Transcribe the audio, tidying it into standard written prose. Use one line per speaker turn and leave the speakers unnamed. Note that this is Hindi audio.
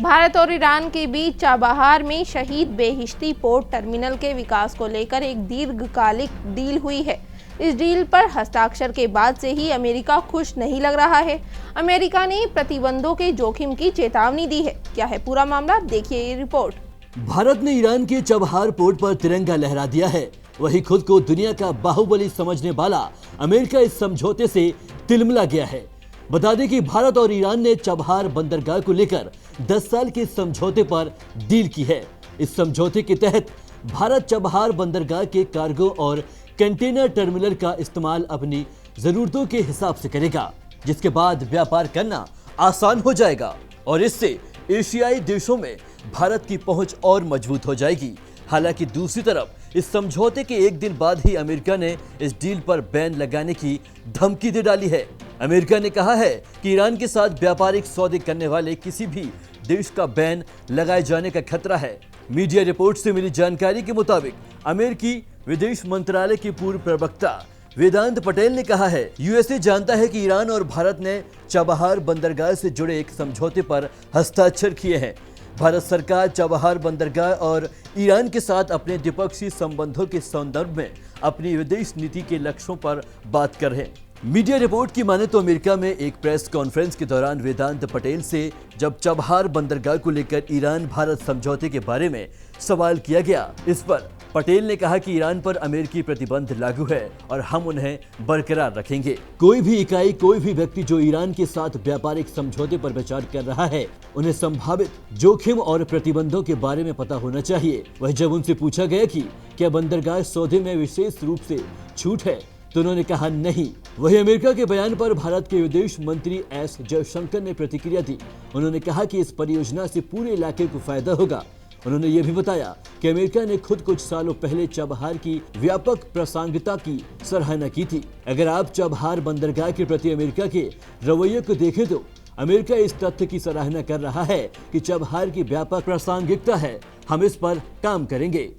भारत और ईरान के बीच चाबहार में शहीद बेहिश्ती पोर्ट टर्मिनल के विकास को लेकर एक दीर्घकालिक डील हुई है। इस डील पर हस्ताक्षर के बाद से ही अमेरिका खुश नहीं लग रहा है। अमेरिका ने प्रतिबंधों के जोखिम की चेतावनी दी है। क्या है पूरा मामला, देखिए ये रिपोर्ट।
भारत ने ईरान के चाबहार पोर्ट पर तिरंगा लहरा दिया है। वही खुद को दुनिया का बाहुबली समझने वाला अमेरिका इस समझौते से तिलमिला गया है। बता दें कि भारत और ईरान ने चाबहार बंदरगाह को लेकर 10 साल के समझौते पर डील की है। इस समझौते के तहत भारत चाबहार बंदरगाह के कार्गो और कंटेनर टर्मिनल का इस्तेमाल अपनी जरूरतों के हिसाब से करेगा, जिसके बाद व्यापार करना आसान हो जाएगा और इससे एशियाई देशों में भारत की पहुंच और मजबूत हो जाएगी। हालांकि दूसरी तरफ इस समझौते के एक दिन बाद ही अमेरिका ने इस डील पर बैन लगाने की धमकी दे डाली है। अमेरिका ने कहा है कि ईरान के साथ व्यापारिक सौदे करने वाले किसी भी देश का बैन लगाए जाने का खतरा है। मीडिया रिपोर्ट से मिली जानकारी के मुताबिक अमेरिकी विदेश मंत्रालय के पूर्व प्रवक्ता वेदांत पटेल ने कहा है, यूएसए जानता है कि ईरान और भारत ने चाबहार बंदरगाह से जुड़े एक समझौते पर हस्ताक्षर किए हैं। भारत सरकार चाबहार बंदरगाह और ईरान के साथ अपने द्विपक्षीय संबंधों के संदर्भ में अपनी विदेश नीति के लक्ष्यों पर बात कर रहे हैं। मीडिया रिपोर्ट की माने तो अमेरिका में एक प्रेस कॉन्फ्रेंस के दौरान वेदांत पटेल से जब चाबहार बंदरगाह को लेकर ईरान भारत समझौते के बारे में सवाल किया गया, इस पर पटेल ने कहा कि ईरान पर अमेरिकी प्रतिबंध लागू है और हम उन्हें बरकरार रखेंगे। कोई भी इकाई, कोई भी व्यक्ति जो ईरान के साथ व्यापारिक समझौते पर विचार कर रहा है, उन्हें संभावित जोखिम और प्रतिबंधों के बारे में पता होना चाहिए। वहीं जब उनसे पूछा गया कि क्या बंदरगाह सौदे में विशेष रूप से छूट है, तो उन्होंने कहा नहीं। वहीं अमेरिका के बयान पर भारत के विदेश मंत्री एस जयशंकर ने प्रतिक्रिया दी। उन्होंने कहा कि इस परियोजना से पूरे इलाके को फायदा होगा। उन्होंने ये भी बताया कि अमेरिका ने खुद कुछ सालों पहले चाबहार की व्यापक प्रासंगिकता की सराहना की थी। अगर आप चाबहार बंदरगाह के प्रति अमेरिका के रवैये को देखें तो अमेरिका इस तथ्य की सराहना कर रहा है कि चाबहार की व्यापक प्रासंगिकता है। हम इस पर काम करेंगे।